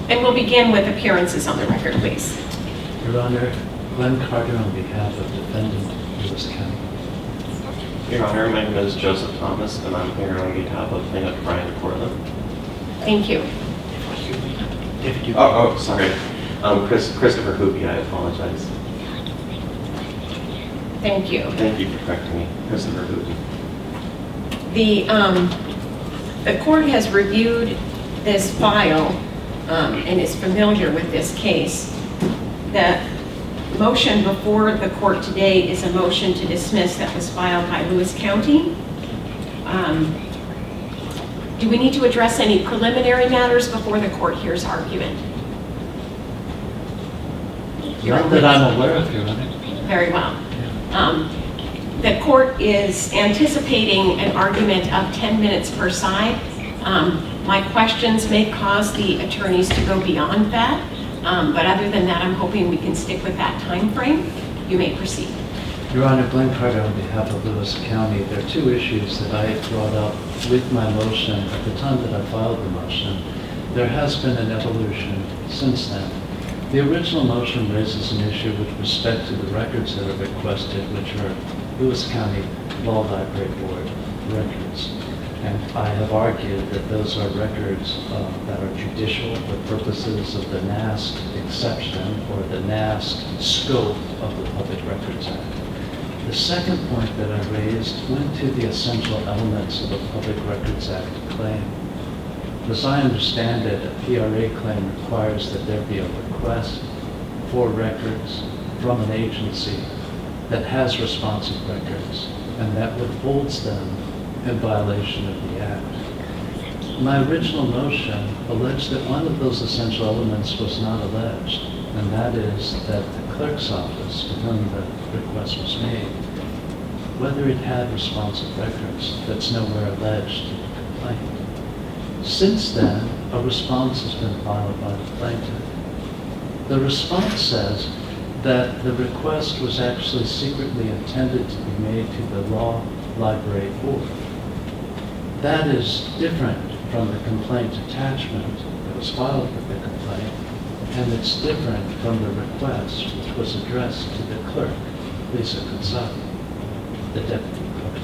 And we'll begin with appearances on the record, please. Your Honor, Glenn Carter on behalf of defendant Lewis County. Your Honor, my name is Joseph Thomas, and I'm here on behalf of plaintiff Brian Cortland. Thank you. Sorry. Christopher Hupy, I apologize. Thank you. Thank you for correcting me. Christopher Hupy. The court has reviewed this file and is familiar with this case. The motion before the court today is a motion to dismiss that was filed by Lewis County. Do we need to address any preliminary matters before the court hears argument? Not that I'm aware of, Your Honor. Very well. The court is anticipating an argument of 10 minutes per side. My questions may cause the attorneys to go beyond that, but other than that, I'm hoping we can stick with that time frame. You may proceed. Your Honor, Glenn Carter on behalf of Lewis County. There are two issues that I brought up with my motion at the time that I filed the motion. There has been an evolution since then. The original motion raises an issue with respect to the records that are requested, which are Lewis County Law Library Board records. And I have argued that those are records that are judicial for purposes of the NASC exception or the NASC scope of the Public Records Act. The second point that I raised went to the essential elements of a Public Records Act claim. As I understand it, a PRA claim requires that there be a request for records from an agency that has responsive records and that withholds them in violation of the Act. My original motion alleged that one of those essential elements was not alleged, and that is that the clerk's office to whom the request was made, whether it had responsive records, that's nowhere alleged in the complaint. Since then, a response has been filed by the plaintiff. The response says that the request was actually secretly intended to be made to the Law Library Board. That is different from the complaint attachment that was filed with the complaint, and it's different from the request which was addressed to the clerk, Lisa Consati, the deputy clerk.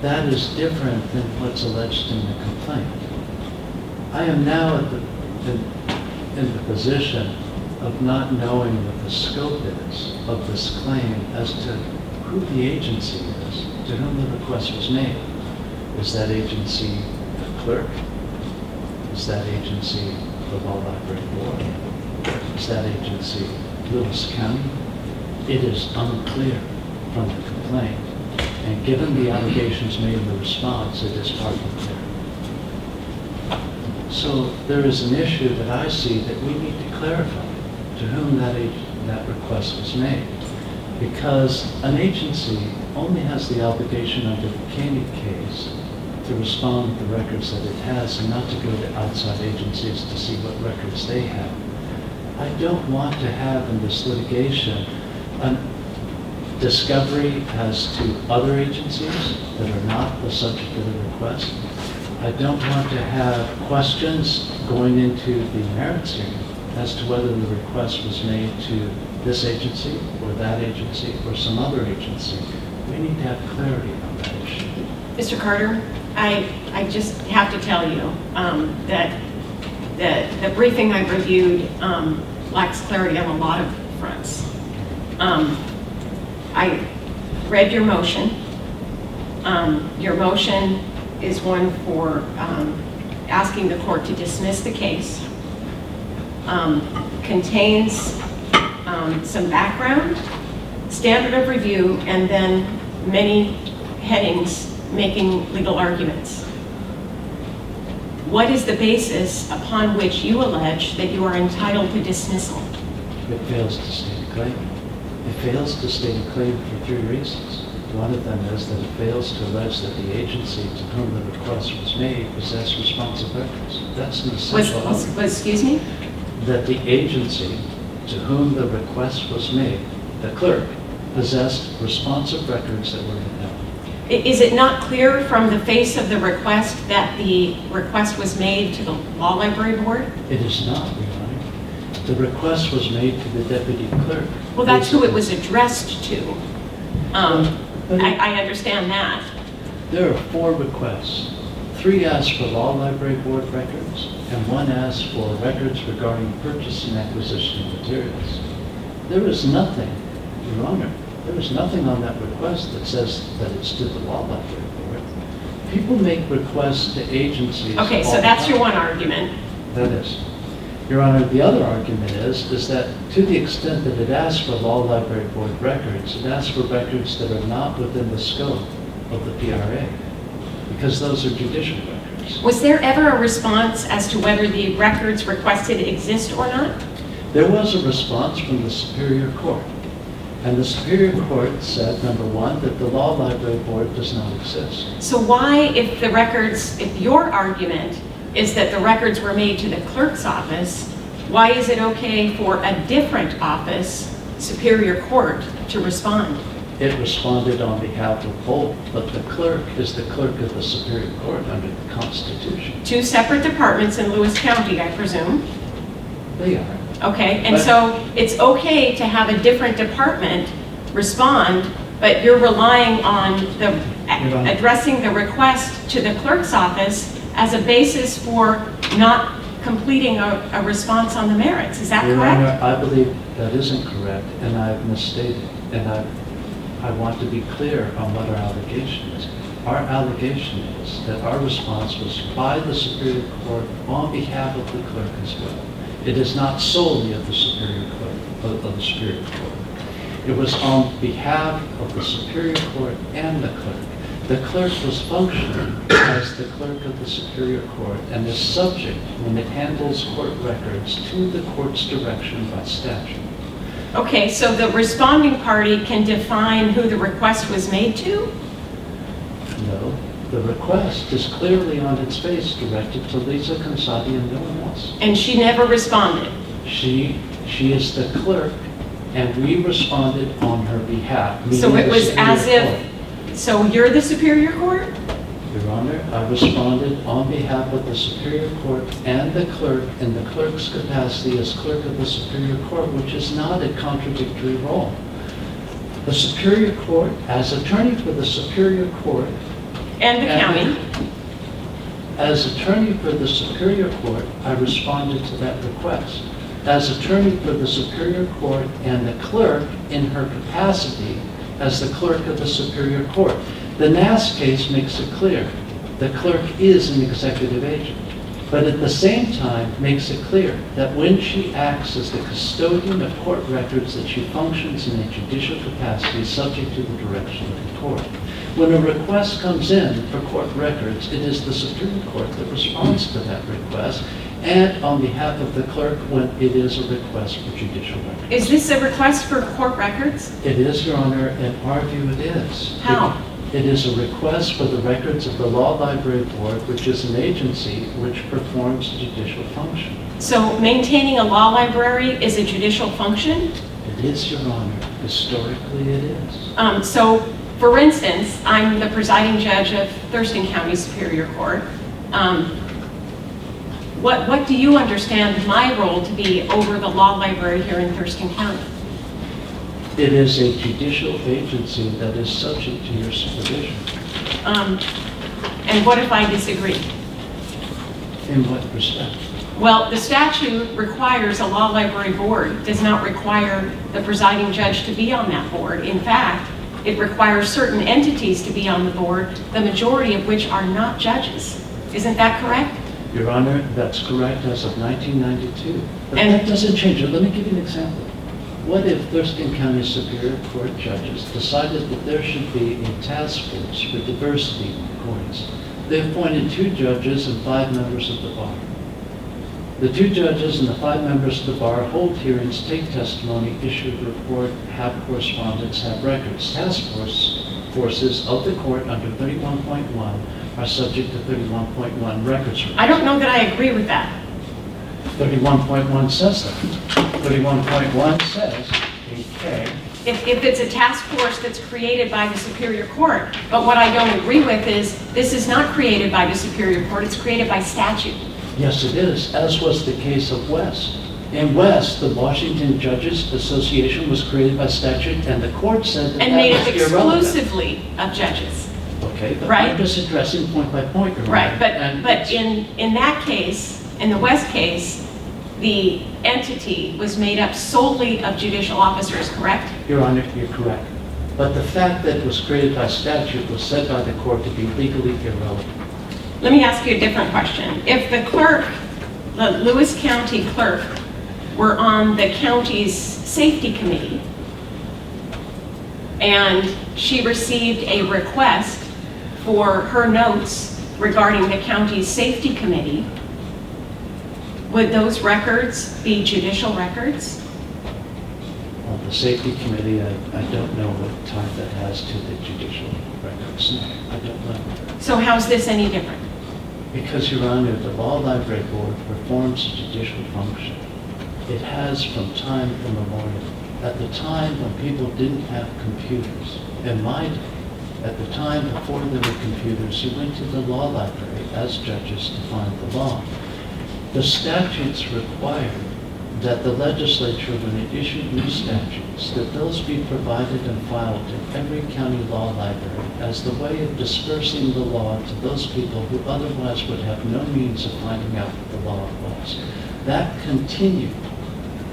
That is different than what's alleged in the complaint. I am now in the position of not knowing what the scope is of this claim as to who the agency is to whom the request was made. Is that agency the clerk? Is that agency the Law Library Board? Is that agency Lewis County? It is unclear from the complaint, and given the allegations made in the response, it is hardly clear. So there is an issue that I see that we need to clarify to whom that request was made, because an agency only has the obligation under the Koenig case to respond to the records that it has and not to go to outside agencies to see what records they have. I don't want to have in this litigation a discovery as to other agencies that are not the subject of the request. I don't want to have questions going into the merits hearing as to whether the request was made to this agency or that agency or some other agency. We need to have clarity on that issue. Mr. Carter, I just have to tell you that the briefing I reviewed lacks clarity on a lot of fronts. I read your motion. Your motion is one for asking the court to dismiss the case. Contains some background, standard of review, and then many headings making legal arguments. What is the basis upon which you allege that you are entitled to dismissal? It fails to state a claim. It fails to state a claim for three reasons. One of them is that it fails to allege that the agency to whom the request was made possessed responsive records. That's an essential element. Excuse me? That the agency to whom the request was made, the clerk, possessed responsive records that were invalid. Is it not clear from the face of the request that the request was made to the Law Library Board? It is not, Your Honor. The request was made to the deputy clerk. Well, that's who it was addressed to. But I understand that. there are 4 requests. 3 ask for Law Library Board records, and 1 asks for records regarding purchase and acquisition of materials. There is nothing, Your Honor, there is nothing on that request that says that it's to the Law Library Board. People make requests to agencies. Okay, all so the that's your time. one argument. That is. Your Honor, the other argument is that to the extent that it asks for Law Library Board records, it asks for records that are not within the scope of the PRA, because those are judicial records. Was there ever a response as to whether the records requested exist or not? There was a response from the Superior Court, and the Superior Court said, number 1, that the Law Library Board does not exist. So why, if the records, if your argument is that the records were made to the clerk's office, why is it okay for a different office, Superior Court, to respond? It responded on behalf of both, but the clerk is the clerk of the Superior Court under the Constitution. 2 separate departments in Lewis County, I presume. They are. Okay, and But- so it's okay to have a different department respond, but you're relying on the, Your Honor. addressing the request to the clerk's office as a basis for not completing a response on the merits. Is that Your correct? Honor, I believe that isn't correct, and I've misstated, and I want to be clear on what our allegation is. Our allegation is that our response was by the Superior Court on behalf of the clerk as well. It is not solely of the Superior Court, of the Superior Court. It was on behalf of the Superior Court and the clerk. The clerk was functioning as the clerk of the Superior Court and is subject, when it handles court records, to the court's direction by statute. Okay, so the responding party can define who the request was made to? No, the request is clearly on its face directed to Lisa Consati and no one else. And she never responded. She is the clerk, and we responded on her behalf. So meaning it the was Superior as if, Court. so you're the Superior Court? Your Honor, I responded on behalf of the Superior Court and the clerk in the clerk's capacity as clerk of the Superior Court, which is not a contradictory role. The Superior Court, as attorney for the Superior Court, And the county? as attorney for the Superior Court, I responded to that request. As attorney for the Superior Court and the clerk in her capacity as the clerk of the Superior Court. The Nass case makes it clear the clerk is an executive agent, but at the same time makes it clear that when she acts as the custodian of court records, that she functions in a judicial capacity subject to the direction of the court. When a request comes in for court records, it is the Superior Court that responds to that request, and on behalf of the clerk when it is a request for judicial records. Is this a request for court records? It is, Your Honor, in our view it is. How? It is a request for the records of the Law Library Board, which is an agency which performs judicial function. So maintaining a law library is a judicial function? It is, Your Honor. Historically, it is. So, for instance, I'm the presiding judge of Thurston County Superior Court. What do you understand my role to be over the law library here in Thurston County? It is a judicial agency that is subject to your supervision. And what if I disagree? In what respect? Well, the statute requires a law library board, does not require the presiding judge to be on that board. In fact, it requires certain entities to be on the board, the majority of which are not judges. Isn't that correct? Your Honor, that's correct as of 1992. But And- that doesn't change it. Let me give you an example. What if Thurston County Superior Court judges decided that there should be a task force for diversity in courts? They appointed 2 judges and 5 members of the bar. The 2 judges and the 5 members of the bar hold hearings, take testimony, issue a report, have correspondence, have records. Task forces of the court under 31.1 are subject to 31.1 records. I don't know that I agree with that. 31.1 says that. 31.1 says, okay, if it's a task force that's created by the Superior Court. But what I don't agree with is, this is not created by the Superior Court, it's created by statute. Yes, it is, as was the case of West. In West, the Washington Judges Association was created by statute, and the court said that And that made was it irrelevant. exclusively of judges. Okay, but Right. I'm just addressing point by point, Your Honor. Right, but And in that case, in the West case, the entity was made up solely of judicial officers, correct? Your Honor, you're correct. But the fact that it was created by statute was said by the court to be legally irrelevant. Let me ask you a different question. If the clerk, the Lewis County clerk, were on the county's safety committee, and she received a request for her notes regarding the county's safety committee, would those records be judicial records? On the safety committee, I don't know what tie that has to the judicial records. No, I don't know. So how's this any different? Because, Your Honor, the Law Library Board performs a judicial function. It has from time immemorial. At the time when people didn't have computers, in my day, at the time before there were computers, you went to the law library as judges to find the law. The statutes required that the legislature, when it issued new statutes, that those be provided and filed in every county law library as the way of dispersing the law to those people who otherwise would have no means of finding out what the law was. That continued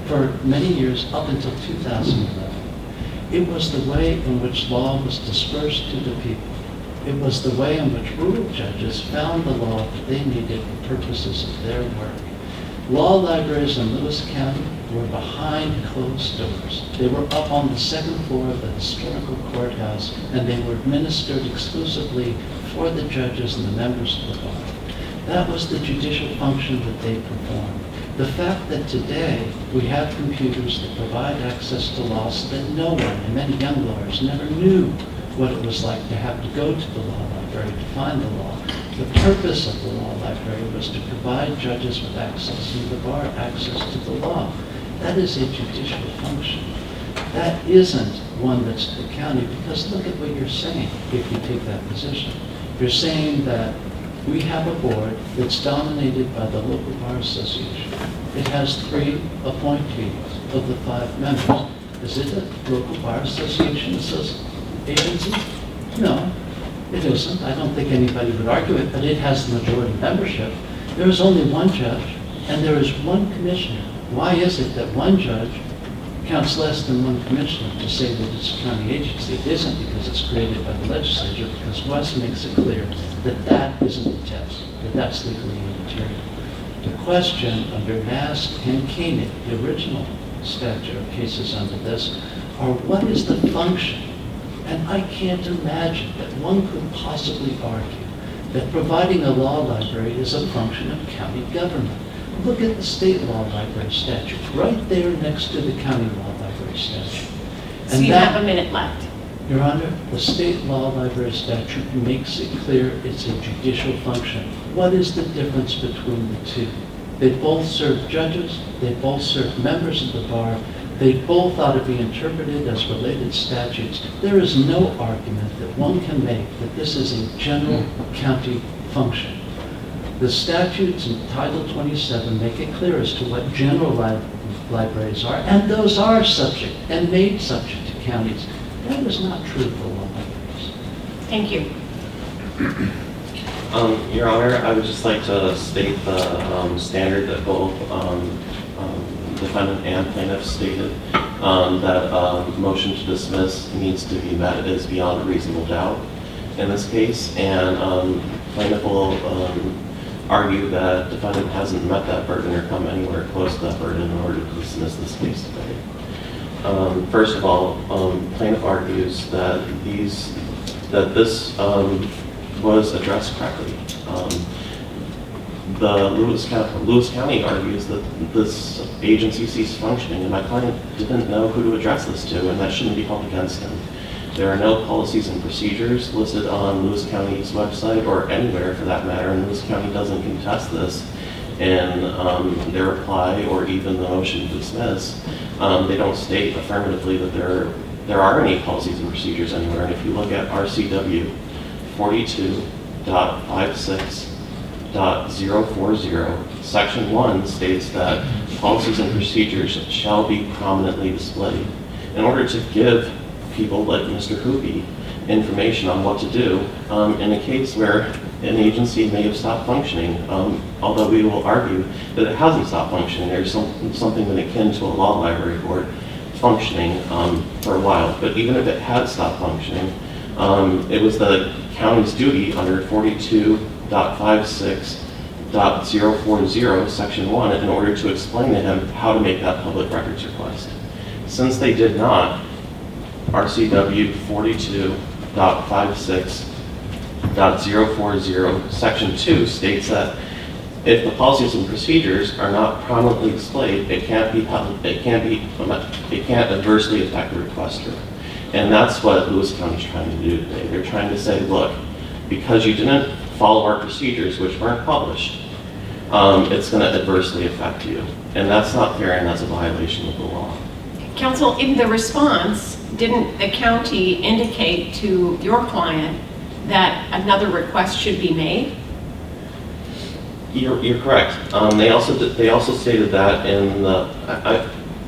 for many years up until 2011. It was the way in which law was dispersed to the people. It was the way in which rural judges found the law that they needed for purposes of their work. Law libraries in Lewis County were behind closed doors. They were up on the second floor of the historical courthouse, and they were administered exclusively for the judges and the members of the bar. That was the judicial function that they performed. The fact that today we have computers that provide access to law so that no one, and many young lawyers, never knew what it was like to have to go to the law library to find the law. The purpose of the law library was to provide judges with access and the bar access to the law. That is a judicial function. That isn't one that's the county, because look at what you're saying if you take that position. You're saying that we have a board that's dominated by the local bar association. It has 3 appointees of the 5 members. Is it a local bar association agency? No, it isn't. I don't think anybody would argue it, but it has the majority membership. There is only one judge, and there is one commissioner. Why is it that one judge counts less than one commissioner to say that it's a county agency? It isn't, because it's created by the legislature, because West makes it clear that that isn't the test, that that's legally immaterial. The question under Mask and Koenig, the original statute of cases under this, are what is the function? And I can't imagine that one could possibly argue that providing a law library is a function of county government. Look at the state law library statute, right there next to the county law library statute. So you have a minute left. Your Honor, the state law library statute makes it clear it's a judicial function. What is the difference between the two? They both serve judges, they both serve members of the bar, they both ought to be interpreted as related statutes. There is no argument that one can make that this is a general county function. The statutes in Title 27 make it clear as to what general libraries are, and those are subject and made subject to counties. That is not true for law libraries. Thank you. Your Honor, I would just like to state the standard that both defendant and plaintiff stated, that motion to dismiss needs to be met is beyond a reasonable doubt in this case, and plaintiff will argue that defendant hasn't met that burden or come anywhere close to that burden in order to dismiss this case today. First of all, plaintiff argues that this was addressed correctly. The Lewis County argues that this agency ceased functioning, and my client didn't know who to address this to, and that shouldn't be held against him. There are no policies and procedures listed on Lewis County's website, or anywhere for that matter, and Lewis County doesn't contest this in their reply or even the motion to dismiss. They don't state affirmatively that there there are any policies and procedures anywhere. And if you look at RCW 42.56.040, Section 1 states that policies and procedures shall be prominently displayed. In order to give people like Mr. Hupy information on what to do in a case where an agency may have stopped functioning, although we will argue that it hasn't stopped functioning. There's something akin to a law library board functioning for a while. But even if it had stopped functioning, it was the county's duty under 42.56.040, Section 1, in order to explain to him how to make that public records request. Since they did not, RCW 42.56.040, Section 2 states that if the policies and procedures are not prominently displayed, it can't adversely affect the requester. And that's what Lewis County is trying to do today. They're trying to say, look, because you didn't follow our procedures, which weren't published, it's going to adversely affect you. And that's not fair, and that's a violation of the law. Counsel, in the response, didn't the county indicate to your client that another request should be made? You're correct. They also stated that in the.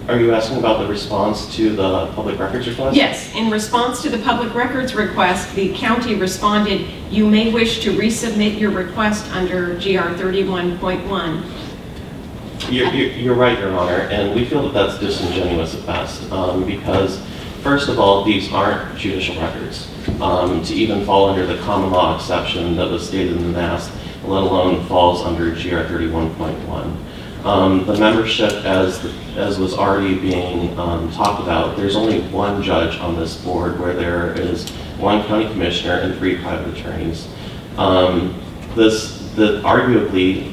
Are you asking about the response to the public records request? Yes. In response to the public records request, the county responded, "You may wish to resubmit your request under GR 31.1." You're right, Your Honor, and we feel that that's disingenuous at best, because first of all, these aren't judicial records. To even fall under the common law exception that was stated in the NAS, let alone falls under GR 31.1. The membership, as was already being talked about, there's only one judge on this board, where there is one county commissioner and 3 private attorneys. Arguably,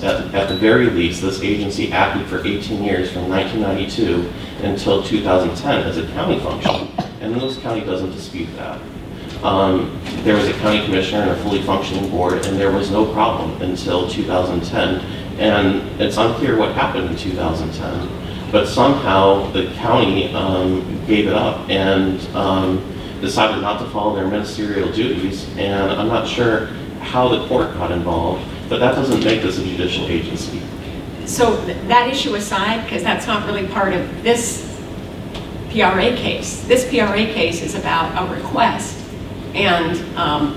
at the very least, this agency acted for 18 years from 1992 until 2010 as a county function, and Lewis County doesn't dispute that. There was a county commissioner and a fully functioning board, and there was no problem until 2010. And it's unclear what happened in 2010, but somehow the county gave it up and decided not to follow their ministerial duties. And I'm not sure how the court got involved, but that doesn't make this a judicial agency. So that issue aside, because that's not really part of this PRA case. This PRA case is about a request and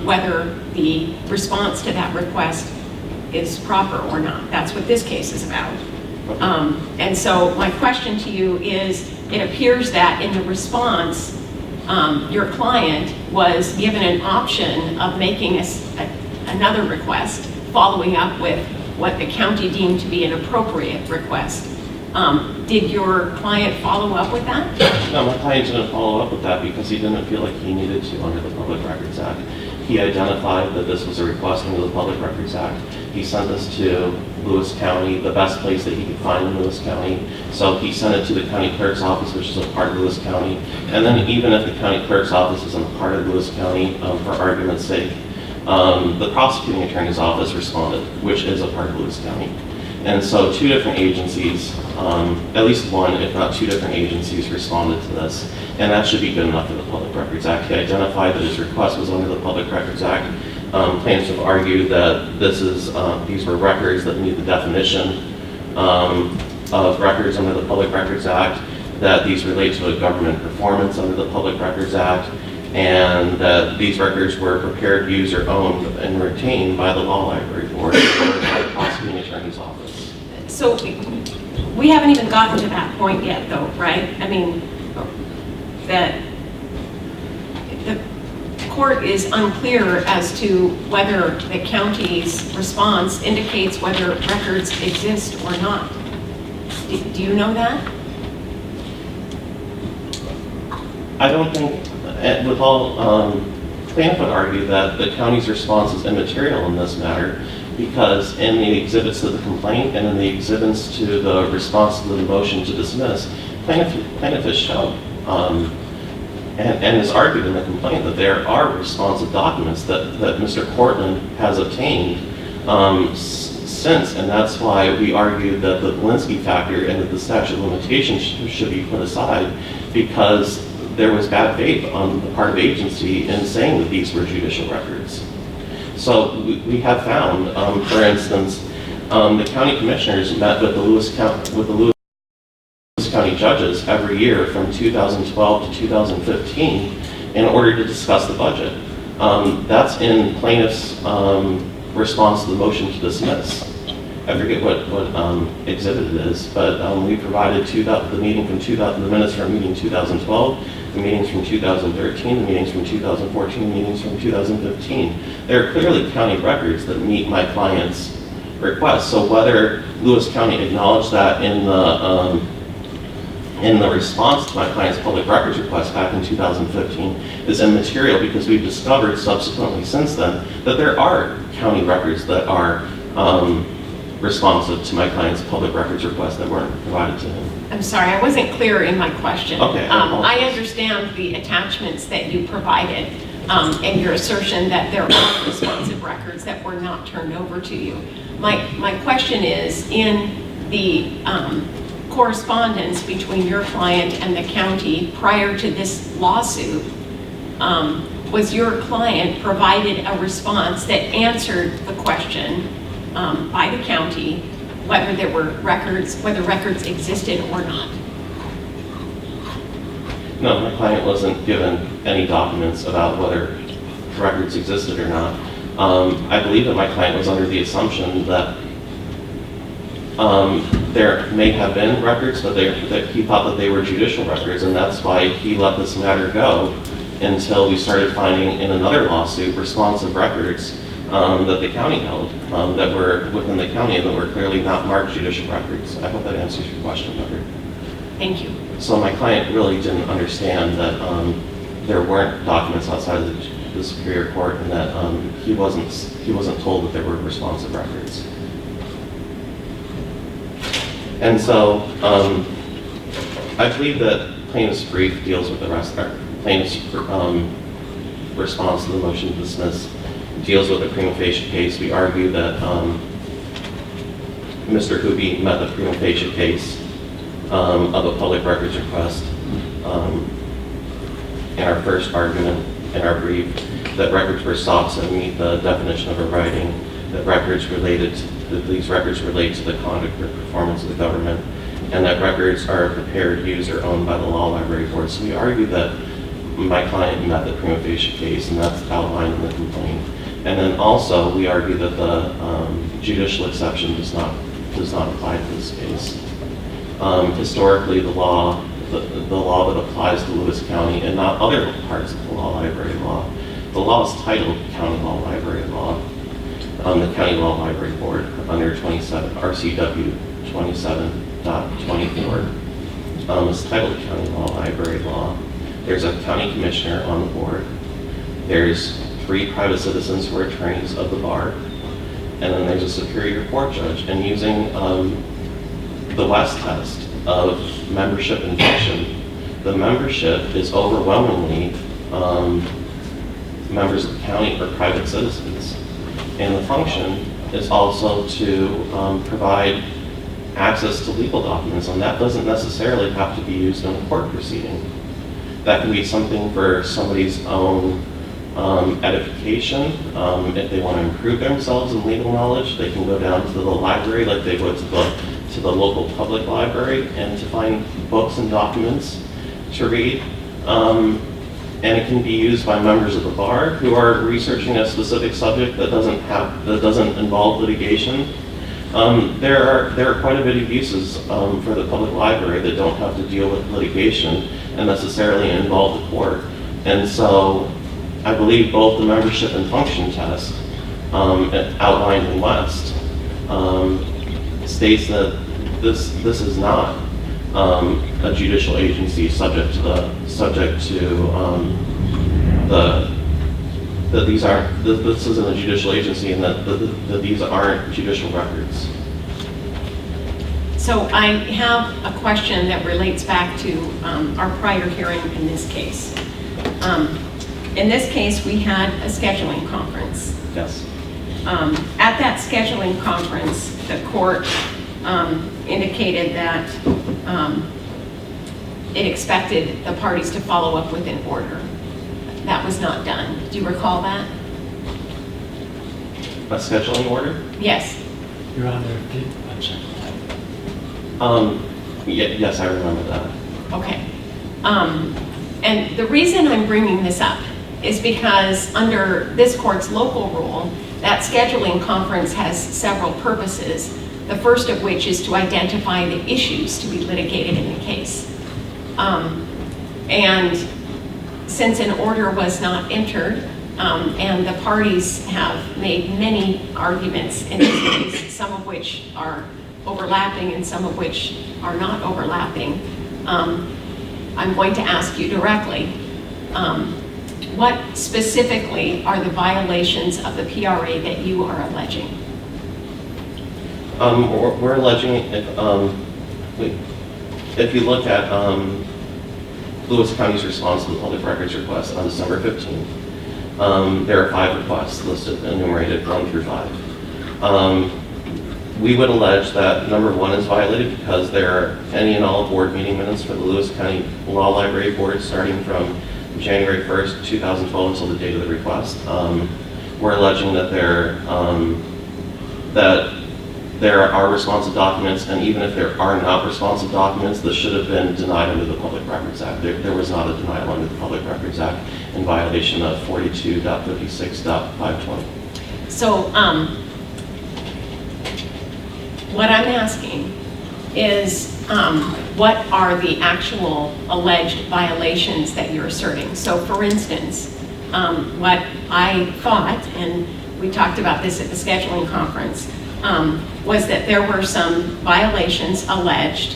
whether the response to that request is proper or not. That's what this case is about. And so my question to you is, it appears that in the response, your client was given an option of making another request, following up with what the county deemed to be an appropriate request. Did your client follow up with that? No, my client didn't follow up with that because he didn't feel like he needed to under the Public Records Act. He identified that this was a request under the Public Records Act. He sent this to Lewis County, the best place that he could find in Lewis County. So he sent it to the county clerk's office, which is a part of Lewis County. And then even if the county clerk's office isn't a part of Lewis County, for argument's sake, the prosecuting attorney's office responded, which is a part of Lewis County. And so 2 different agencies, at least one, if not 2 different agencies responded to this. And that should be good enough for the Public Records Act. He identified that his request was under the Public Records Act. Plaintiffs have argued that these were records that meet the definition of records under the Public Records Act, that these relate to a government performance under the Public Records Act, and that these records were prepared, used, or owned and retained by the Law Library Board or by the prosecuting attorney's office. So we haven't even gotten to that point yet, though, right? I mean, that the court is unclear as to whether the county's response indicates whether records exist or not. Do you know that? I don't think, with all, plaintiff would argue that the county's response is immaterial in this matter, because in the exhibits to the complaint and in the exhibits to the response to the motion to dismiss, plaintiff has shown and has argued in the complaint that there are responsive documents that Mr. Cortland has obtained since, and that's why we argued that the Belinsky factor and that the statute of limitations should be put aside, because there was bad faith on the part of the agency in saying that these were judicial records. So we have found, for instance, the county commissioners met with the Lewis County judges every year from 2012 to 2015 in order to discuss the budget. That's in plaintiff's response to the motion to dismiss. I forget what exhibit it is, but we provided the minutes from meeting 2012, the meetings from 2013, the meetings from 2014, the meetings from 2015. There are clearly county records that meet my client's request. So whether Lewis County acknowledged that in the response to my client's public records request back in 2015 is immaterial, because we've discovered subsequently since then that there are county records that are responsive to my client's public records request that weren't provided to him. I'm sorry, I wasn't clear in my question. Okay. I understand the attachments that you provided and your assertion that there are responsive records that were not turned over to you. My question is, in the correspondence between your client and the county prior to this lawsuit, was your client provided a response that answered the question by the county whether there were records, whether records existed or not? No, my client wasn't given any documents about whether records existed or not. I believe that my client was under the assumption that there may have been records, but that he thought that they were judicial records, and that's why he let this matter go until we started finding in another lawsuit responsive records that the county held, that were within the county and that were clearly not marked judicial records. I hope that answers your question, Becker. Thank you. So my client really didn't understand that there weren't documents outside of the Superior Court, and that he wasn't told that there were responsive records. And so I believe that plaintiff's brief deals with the rest. Plaintiff's response to the motion to dismiss deals with the prima facie case. We argue that Mr. Hupy met the prima facie case of a public records request in our first argument in our brief, that records were sought to meet the definition of a writing, that these records relate to the conduct or performance of the government, and that records are prepared, used, or owned by the Law Library Board. So we argue that my client met the prima facie case, and that's outlined in the complaint. And then also we argue that the judicial exception does not apply to this case. Historically, the law that applies to Lewis County and not other parts of the Law Library law, the law is titled County Law Library Law. The County Law Library Board under RCW 27.24 is titled County Law Library Law. There's a county commissioner on the board. There's 3 private citizens who are attorneys of the bar, and then there's a Superior Court judge. And using the West test of membership and function, the membership is overwhelmingly members of the county or private citizens. And the function is also to provide access to legal documents, and that doesn't necessarily have to be used in a court proceeding. That can be something for somebody's own edification. If they want to improve themselves in legal knowledge, they can go down to the library like they would to the local public library and to find books and documents to read. And it can be used by members of the bar who are researching a specific subject that doesn't involve litigation. There are quite a bit of uses for the public library that don't have to deal with litigation and necessarily involve the court. And so I believe both the membership and function test outlined in West states that this is not a judicial agency subject to this isn't a judicial agency, and that these aren't judicial records. So I have a question that relates back to our prior hearing in this case. In this case, we had a scheduling conference. Yes. At that scheduling conference, the court indicated that it expected the parties to follow up with an order. That was not done. Do you recall that? A scheduling order? Yes. Your Honor, I'm sorry. Yes, I remember that. Okay. And the reason I'm bringing this up is because under this court's local rule, that scheduling conference has several purposes, the first of which is to identify the issues to be litigated in the case. And since an order was not entered, and the parties have made many arguments in this case, some of which are overlapping and some of which are not overlapping, I'm going to ask you directly, what specifically are the violations of the PRA that you are alleging? We're alleging, if you look at Lewis County's response to the public records request on December 15th, there are 5 requests listed, enumerated 1 through 5. We would allege that number 1 is violated because there are any and all board meeting minutes for the Lewis County Law Library Board starting from January 1st, 2012 until the date of the request. We're alleging that there are responsive documents, and even if there are not responsive documents, this should have been denied under the Public Records Act. There was not a denial under the Public Records Act in violation of 42.56.520. So what I'm asking is what are the actual alleged violations that you're asserting? So for instance, what I thought, and we talked about this at the scheduling conference, was that there were some violations alleged.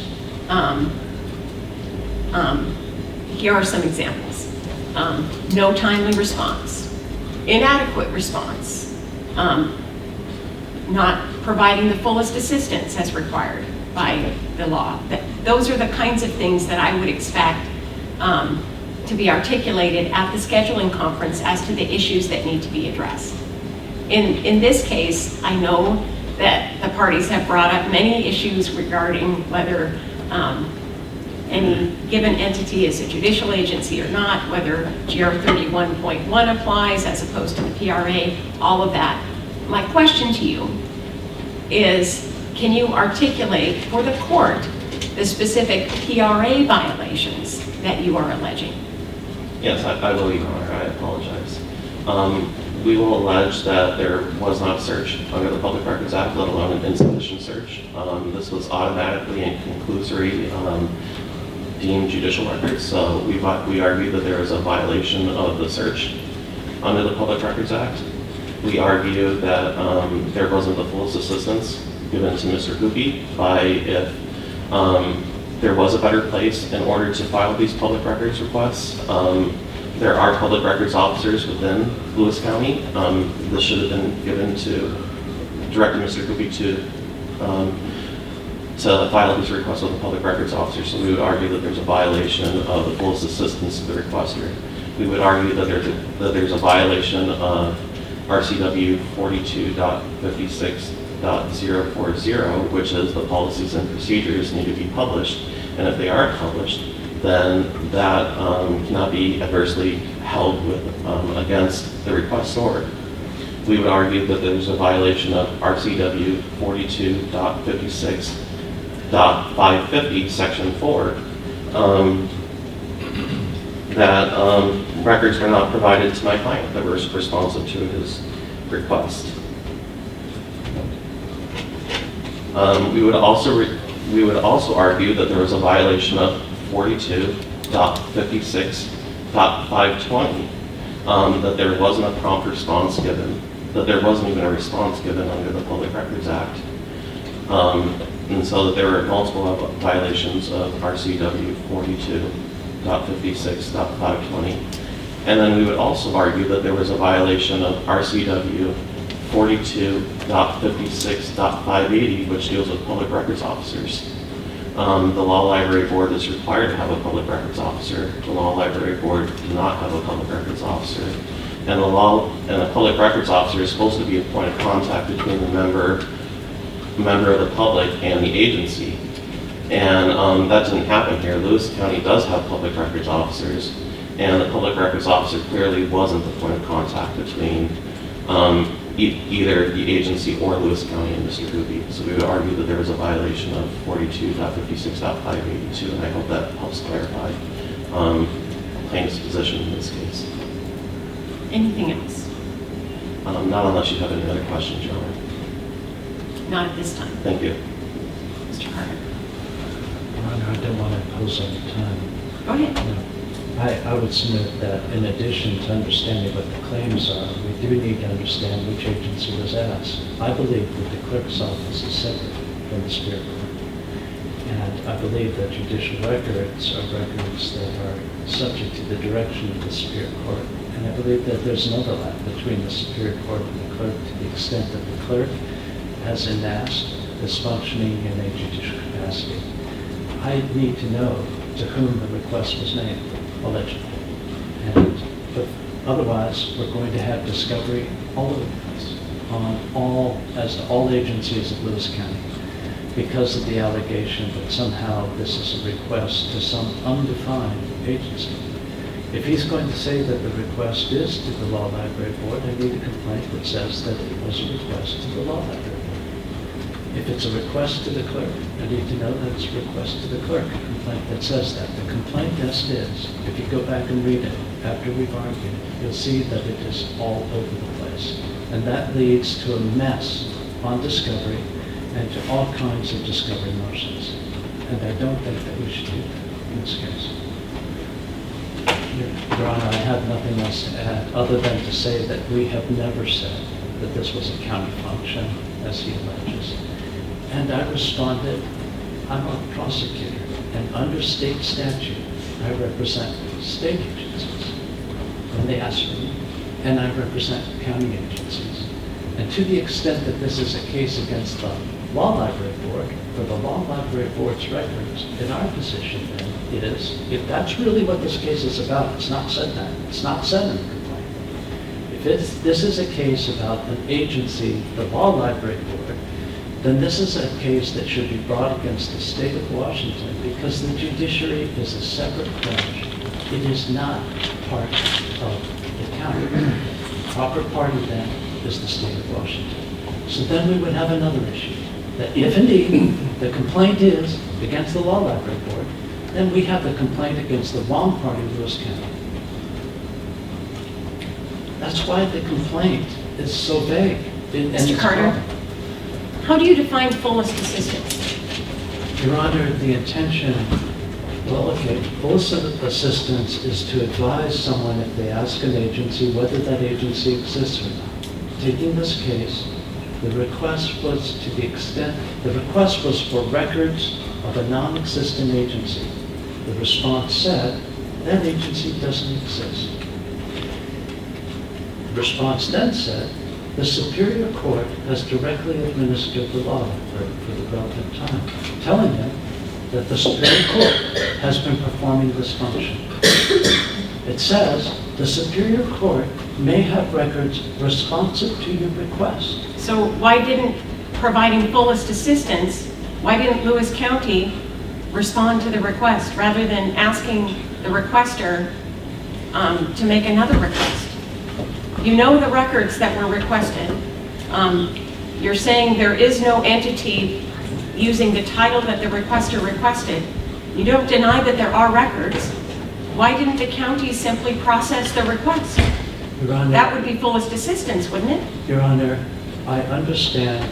Here are some examples. No timely response, inadequate response, not providing the fullest assistance as required by the law. Those are the kinds of things that I would expect to be articulated at the scheduling conference as to the issues that need to be addressed. In this case, I know that the parties have brought up many issues regarding whether any given entity is a judicial agency or not, whether GR 31.1 applies as opposed to the PRA, all of that. My question to you is, can you articulate for the court the specific PRA violations that you are alleging? Yes, I will, Your Honor. I apologize. We will allege that there was not a search under the Public Records Act, let alone an insufficient search. This was automatically and conclusory deemed judicial records, so we argue that there is a violation of the search under the Public Records Act. We argue that there wasn't the fullest assistance given to Mr. Hupy if there was a better place in order to file these public records requests. There are public records officers within Lewis County. This should have been given to, directed Mr. Hupy to file these requests with the public records officer. So we would argue that there's a violation of the fullest assistance to the requester. We would argue that there's a violation of RCW 42.56.040, which is the policies and procedures need to be published. And if they aren't published, then that cannot be adversely held against the requestor. We would argue that there's a violation of RCW 42.56.550, Section 4, that records were not provided to my client that were responsive to his request. We would also argue that there was a violation of 42.56.520, that there wasn't a prompt response given, that there wasn't even a response given under the Public Records Act, and so that there were multiple violations of RCW 42.56.520. And then we would also argue that there was a violation of RCW 42.56.580, which deals with public records officers. The Law Library Board is required to have a public records officer. The Law Library Board does not have a public records officer. And a public records officer is supposed to be a point of contact between the member of the public and the agency. And that didn't happen here. Lewis County does have public records officers, and the public records officer clearly wasn't the point of contact between either the agency or Lewis County and Mr. Hupy. So we would argue that there was a violation of 42.56.582, and I hope that helps clarify plaintiff's position in this case. Anything else? Not unless you have any other questions, Your Honor. Not at this time. Thank you. Mr. Carter. Your Honor, I don't want to impose on the time. Go ahead. I would submit that in addition to understanding what the claims are, we do need to understand which agency was asked. I believe that the clerk's office is separate from the Superior Court. And I believe that judicial records are records that are subject to the direction of the Superior Court. And I believe that there's an overlap between the Superior Court and the clerk to the extent that the clerk, as in NAST, is functioning in a judicial capacity. I need to know to whom the request was made, allegedly. But otherwise, we're going to have discovery all over the place as to all agencies of Lewis County because of the allegation that somehow this is a request to some undefined agency. If he's going to say that the request is to the Law Library Board, I need a complaint that says that it was a request to the Law Library Board. If it's a request to the clerk, I need to know that it's a request to the clerk, a complaint that says that. The complaint as it is, if you go back and read it after we've argued, you'll see that it is all over the place. And that leads to a mess on discovery and to all kinds of discovery motions. And I don't think that we should do that in this case. Your Honor, I have nothing else to add other than to say that we have never said that this was a county function, as he alleges. And I responded, I'm a prosecutor, and under state statute, I represent state agencies when they ask for me, and I represent county agencies. And to the extent that this is a case against the Law Library Board, for the Law Library Board's records, in our position then is, if that's really what this case is about, it's not said that, it's not said in the complaint. If this is a case about an agency, the Law Library Board, then this is a case that should be brought against the state of Washington because the judiciary is a separate branch. It is not part of the county. The proper party then is the state of Washington. So then we would have another issue, that if indeed the complaint is against the Law Library Board, then we have the complaint against the wrong party, Lewis County. That's why the complaint is so vague. Mr. Carter, how do you define fullest assistance? Your Honor, the intention, fullest assistance is to advise someone if they ask an agency whether that agency exists or not. Taking this case, the request was for records of a non-existent agency. The response said, that agency doesn't exist. The response then said, the Superior Court has directly administered the law for the relevant time, telling them that the Superior Court has been performing this function. It says the Superior Court may have records responsive to your request. So why didn't providing fullest assistance, why didn't Lewis County respond to the request rather than asking the requester to make another request? You know the records that were requested. You're saying there is no entity using the title that the requester requested. You don't deny that there are records. Why didn't the county simply process the request? Your Honor, that would be fullest assistance, wouldn't it? Your Honor, I understand,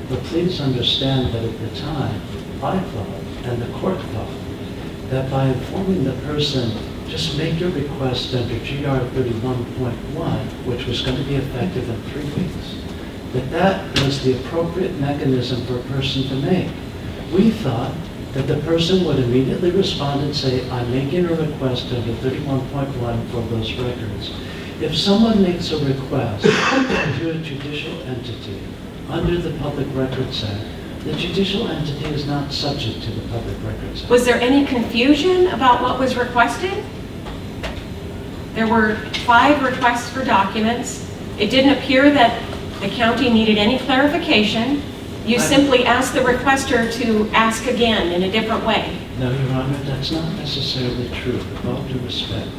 but please understand that at the time, I thought, and the court thought, that by informing the person, just make your request under GR 31.1, which was going to be effective in 3 weeks, that was the appropriate mechanism for a person to make. We thought that the person would immediately respond and say, I'm making a request under 31.1 for those records. If someone makes a request to a judicial entity under the Public Records Act, the judicial entity is not subject to the Public Records Act. Was there any confusion about what was requested? There were 5 requests for documents. It didn't appear that the county needed any clarification. You simply asked the requester to ask again in a different way. No, Your Honor, that's not necessarily true. With all due respect,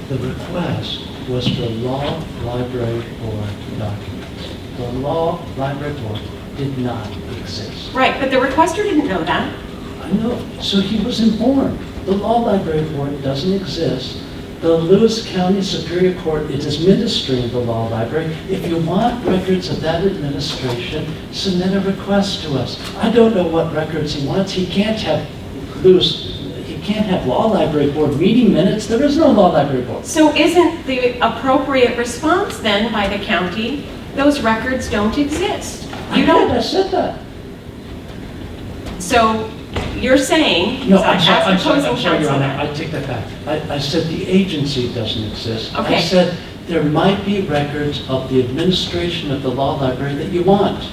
the request was for Law Library Board documents. The Law Library Board did not exist. Right, but the requester didn't know that. I know, so he was informed. The Law Library Board doesn't exist. The Lewis County Superior Court is administering the Law Library. If you want records of that administration, submit a request to us. I don't know what records he wants. He can't have Law Library Board meeting minutes. There is no Law Library Board. So isn't the appropriate response then by the county, those records don't exist? I said that. So you're saying, No, I'm I'm sorry, opposing Your counsel Honor, that. I take that back. I said the agency doesn't exist. Okay. I said there might be records of the administration of the Law Library that you want.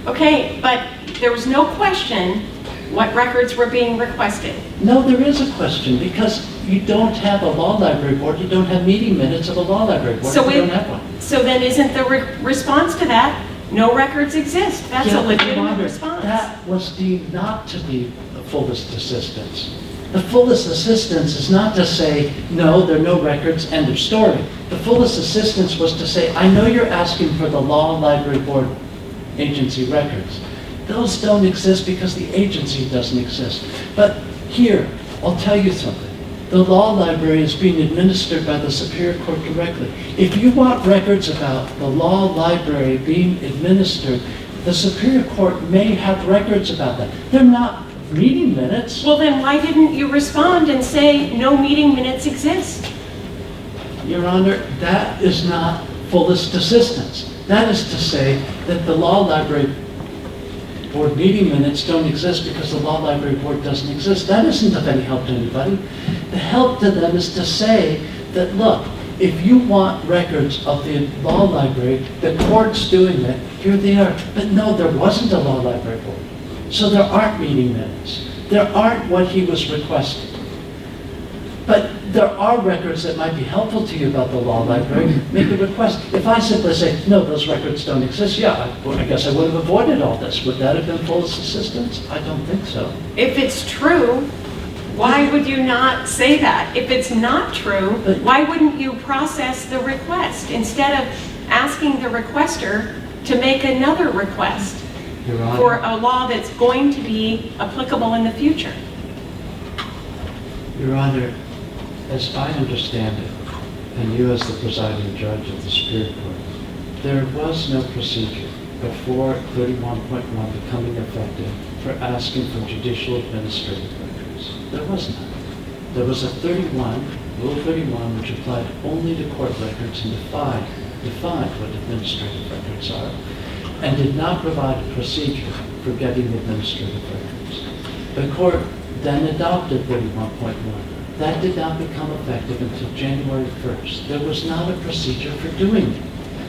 Okay, but there was no question what records were being requested. No, there is a question, because you don't have a Law Library Board, you don't have meeting minutes of a Law Library Board, So you we- don't have one. So then isn't the response to that, no records exist? That's Yeah, a but Your legitimate Honor, response. that was deemed not to be the fullest assistance. The fullest assistance is not to say, no, there are no records, end of story. The fullest assistance was to say, I know you're asking for the Law Library Board agency records. Those don't exist because the agency doesn't exist. But here, I'll tell you something. The Law Library is being administered by the Superior Court directly. If you want records about the Law Library being administered, the Superior Court may have records about that. They're not meeting minutes. Well, then why didn't you respond and say no meeting minutes exist? Your Honor, that is not fullest assistance. That is to say that the Law Library Board meeting minutes don't exist because the Law Library Board doesn't exist. That isn't of any help to anybody. The help to them is to say that, look, if you want records of the Law Library, the court's doing it, here they are. But no, there wasn't a Law Library Board. So there aren't meeting minutes. There aren't what he was requesting. But there are records that might be helpful to you about the Law Library. Make a request. If I simply say, no, those records don't exist, yeah, I guess I would have avoided all this. Would that have been fullest assistance? I don't think so. If it's true, why would you not say that? If it's not true, why wouldn't you process the request instead of asking the requester to make another request Your Honor, for a law that's going to be applicable in the future? Your Honor, as I understand it, and you as the presiding judge of the Superior Court, there was no procedure before 31.1 becoming effective for asking for judicial administrative records. There was none. There was a Rule 31, which applied only to court records and defined what administrative records are, and did not provide a procedure for getting administrative records. The court then adopted 31.1. That did not become effective until January 1st. There was not a procedure for doing it.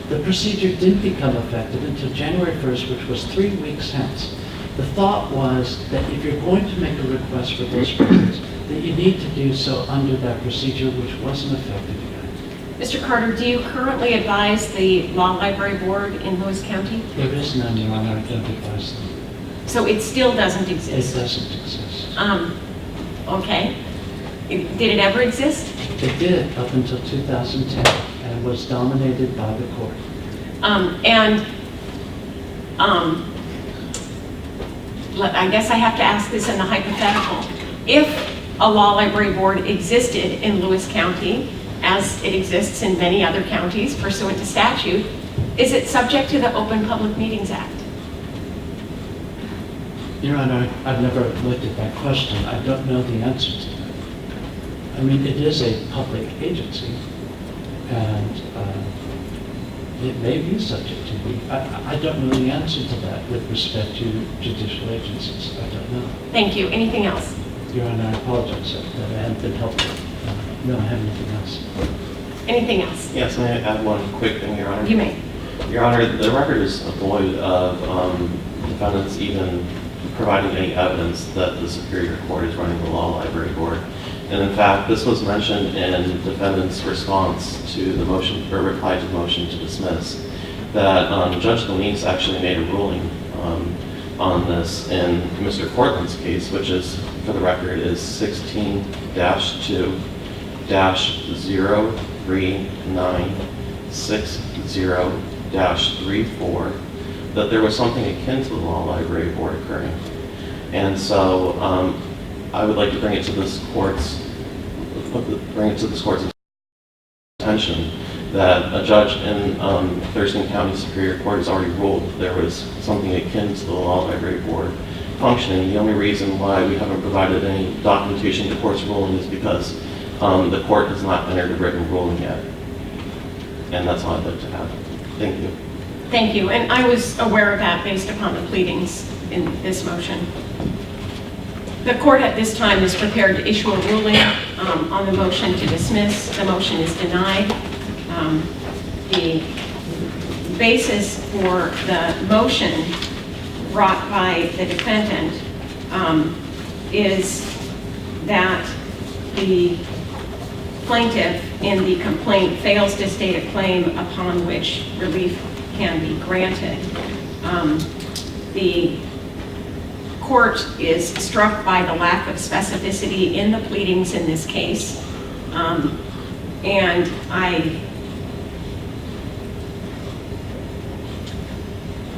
The procedure didn't become effective until January 1st, which was 3 weeks hence. The thought was that if you're going to make a request for those records, that you need to do so under that procedure, which wasn't effective yet. Mr. Carter, do you currently advise the Law Library Board in Lewis County? There is none, Your Honor, I don't advise them. So it still doesn't It exist? doesn't exist. Okay. Did it ever exist? It did up until 2010 and was dominated by the court. I guess I have to ask this in the hypothetical. If a law library board existed in Lewis County, as it exists in many other counties pursuant to statute, is it subject to the Open Public Meetings Act? Your Honor, I've never looked at that question. I don't know the answer to that. I mean, it is a public agency, and it may be subject to be. I don't know the answer to that with respect to judicial agencies. I don't know. Thank you. Anything else? Your Honor, I apologize that I haven't been helpful. No, I have nothing else. Anything else? Yes, may I add one quick thing, Your Honor? You may. Your Honor, the record is void of defendants even providing any evidence that the Superior Court is running the Law Library Board. And in fact, this was mentioned in the defendant's response to the motion, or reply to the motion to dismiss, that Judge Lanise actually made a ruling on this in Mr. Cortland's case, which is, for the record, is 16-2-03960-34, that there was something akin to the law library board occurring. And so I would like to bring it to this court's attention that a judge in Thurston County Superior Court has already ruled that there was something akin to the law library board functioning. The only reason why we haven't provided any documentation to the court's ruling is because the court has not entered a written ruling yet. And that's all I'd like to have. Thank you. Thank you, and I was aware of that based upon the pleadings in this motion. The court at this time is prepared to issue a ruling on the motion to dismiss. The motion is denied. The basis for the motion brought by the defendant is that the plaintiff in the complaint fails to state a claim upon which relief can be granted. The court is struck by the lack of specificity in the pleadings in this case, and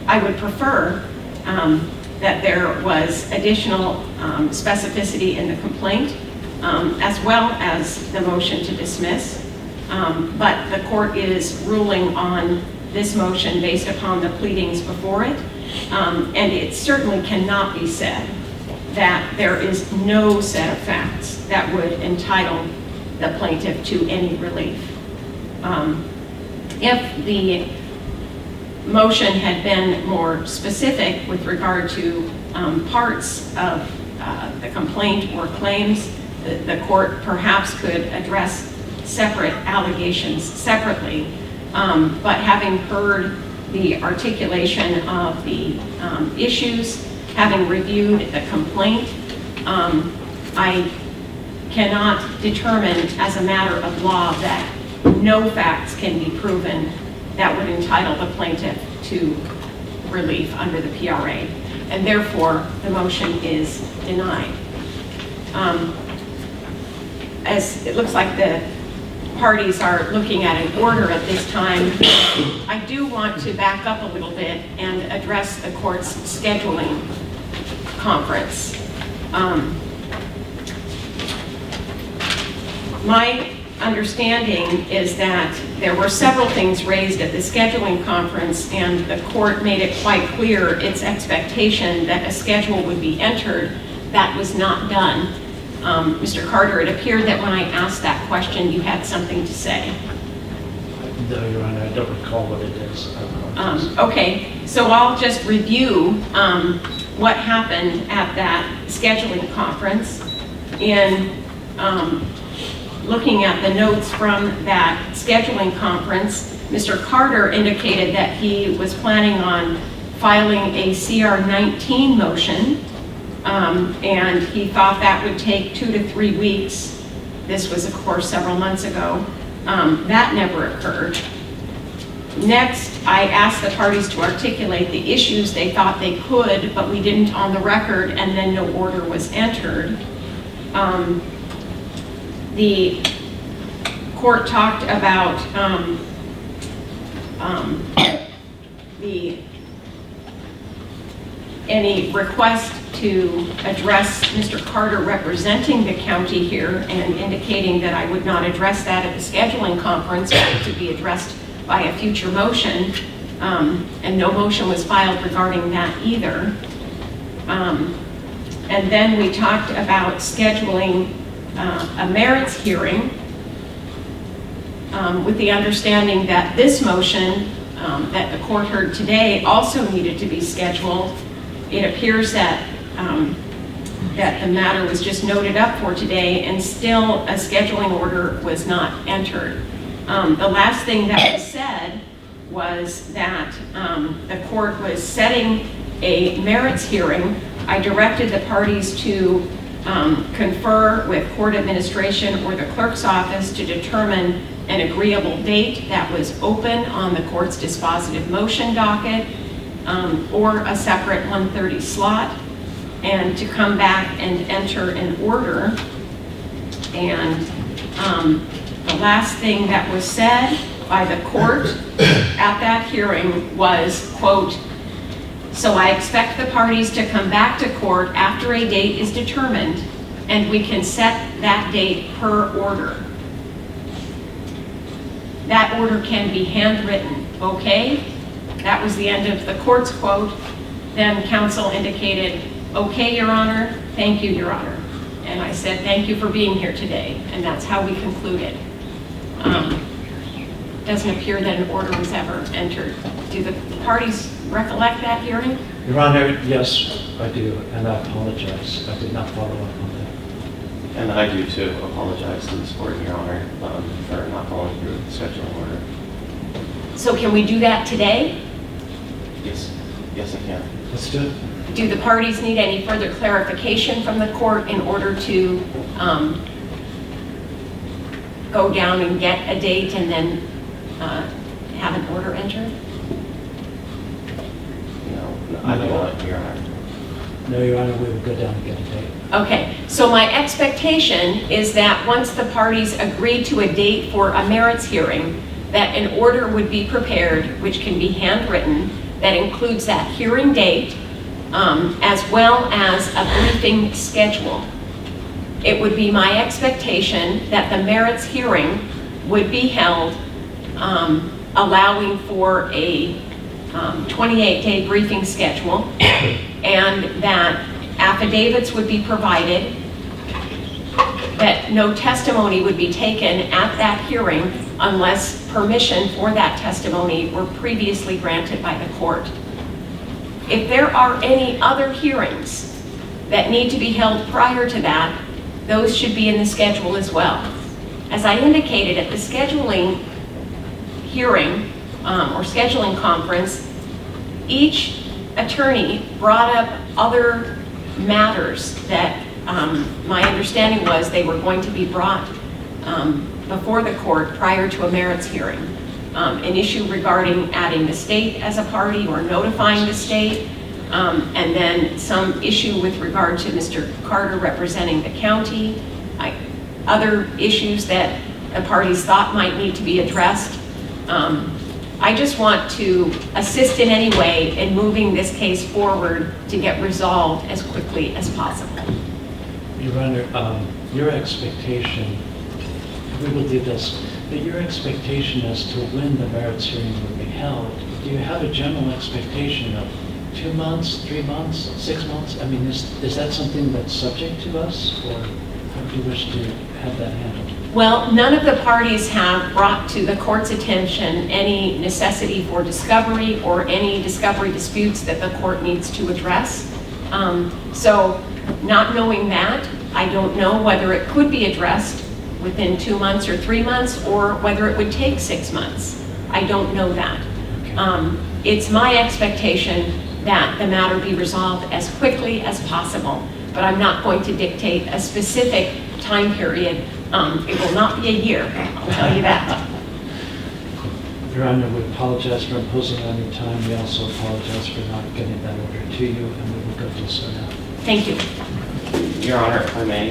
I would prefer that there was additional specificity in the complaint, as well as the motion to dismiss. But the court is ruling on this motion based upon the pleadings before it, and it certainly cannot be said that there is no set of facts that would entitle the plaintiff to any relief. If the motion had been more specific with regard to parts of the complaint or claims, the court perhaps could address separate allegations separately. But having heard the articulation of the issues, having reviewed the complaint, I cannot determine as a matter of law that no facts can be proven that would entitle the plaintiff to relief under the PRA, and therefore the motion is denied. As it looks like the parties are looking at an order at this time, I do want to back up a little bit and address the court's scheduling conference. My understanding is that there were several things raised at the scheduling conference, and the court made it quite clear its expectation that a schedule would be entered. That was not done. Mr. Carter, it appeared that when I asked that question, you had something to say. No, Your Honor, I don't recall what it is. Okay, so I'll just review what happened at that scheduling conference. In looking at the notes from that scheduling conference, Mr. Carter indicated that he was planning on filing a CR-19 motion, and he thought that would take 2 to 3 weeks. This was, of course, several months ago. That never occurred. Next, I asked the parties to articulate the issues they thought they could, but we didn't on the record, and then no order was entered. The court talked about any request to address Mr. Carter representing the county here, and indicating that I would not address that at the scheduling conference, but to be addressed by a future motion, and no motion was filed regarding that either. And then we talked about scheduling a merits hearing with the understanding that this motion that the court heard today also needed to be scheduled. It appears that that the matter was just noted up for today, and still a scheduling order was not entered. The last thing that was said was that the court was setting a merits hearing. I directed the parties to confer with court administration or the clerk's office to determine an agreeable date that was open on the court's dispositive motion docket. or a separate 1:30 slot, and to come back and enter an order. And the last thing that was said by the court at that hearing was, quote, "So I expect the parties to come back to court after a date is determined, and we can set that date per order. That order can be handwritten, okay?" That was the end of the court's quote. Then counsel indicated, "Okay, Your Honor, thank you, Your Honor." And I said, "Thank you for being here today," and that's how we concluded. Doesn't appear that an order was ever entered. Do the parties recollect that hearing? Your Honor, yes, I do, and I apologize. I did not follow up on that. And I do too apologize to this court, Your Honor, for not following through with the scheduling order. So can we do that today? Yes, yes, I can. Let's do it. Do the parties need any further clarification from the court in order to go down and get a date and then have an order entered? No, I do not, Your Honor. No, Your Honor, we will go down and get a date. Okay, so my expectation is that once the parties agree to a date for a merits hearing, that an order would be prepared, which can be handwritten, that includes that hearing date, as well as a briefing schedule. It would be my expectation that the merits hearing would be held, allowing for a 28-day briefing schedule, and that affidavits would be provided, that no testimony would be taken at that hearing unless permission for that testimony were previously granted by the court. If there are any other hearings that need to be held prior to that, those should be in the schedule as well. As I indicated at the scheduling hearing or scheduling conference, each attorney brought up other matters that my understanding was they were going to be brought before the court prior to a merits hearing. An issue regarding adding the state as a party or notifying the state, and then some issue with regard to Mr. Carter representing the county, other issues that the parties thought might need to be addressed. I just want to assist in any way in moving this case forward to get resolved as quickly as possible. Your Honor, your expectation, we will do this, but your expectation as to when the merits hearing will be held, do you have a general expectation of 2 months, 3 months, 6 months? I mean, is that something that's subject to us, or how do you wish to have that handled? Well, none of the parties have brought to the court's attention any necessity for discovery or any discovery disputes that the court needs to address. So not knowing that, I don't know whether it could be addressed within 2 months or 3 months, or whether it would take 6 months. I don't know that. It's my expectation that the matter be resolved as quickly as possible, but I'm not going to dictate a specific time period. It will not be a year, I'll tell you that. Your Honor, we apologize for imposing on your time. We also apologize for not getting that order to you, and we will go do so now. Thank you. Your Honor, if I may,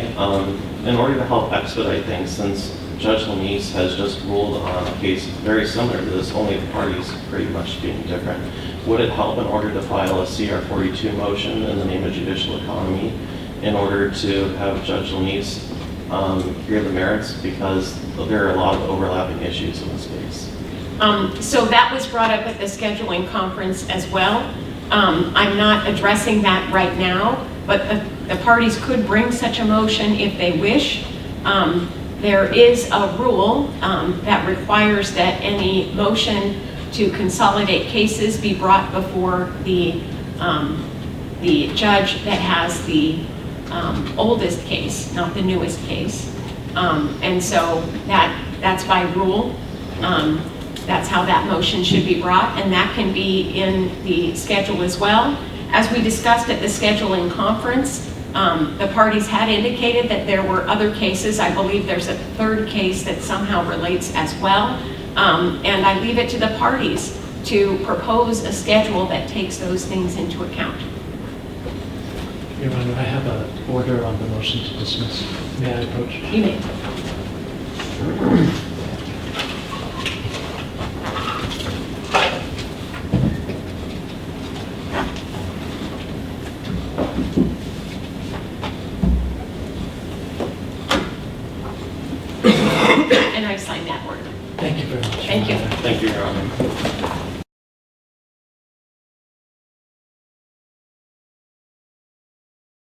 in order to help expedite things, since Judge Lamise has just ruled on a case very similar to this, only the parties pretty much being different, would it help in order to file a CR 42 motion in the name of judicial economy in order to have Judge Lamise hear the merits, because there are a lot of overlapping issues in this case? So that was brought up at the scheduling conference as well. I'm not addressing that right now, but the parties could bring such a motion if they wish. There is a rule that requires that any motion to consolidate cases be brought before the judge that has the oldest case, not the newest case. And so that's by rule. That's how that motion should be brought, and that can be in the schedule as well. As we discussed at the scheduling conference, the parties had indicated that there were other cases. I believe there's a third case that somehow relates as well. And I leave it to the parties to propose a schedule that takes those things into account. Your Honor, I have an order on the motion to dismiss. May I approach? You may. And I sign that order. Thank you very much. Thank you. Your Honor. Thank you, Your Honor.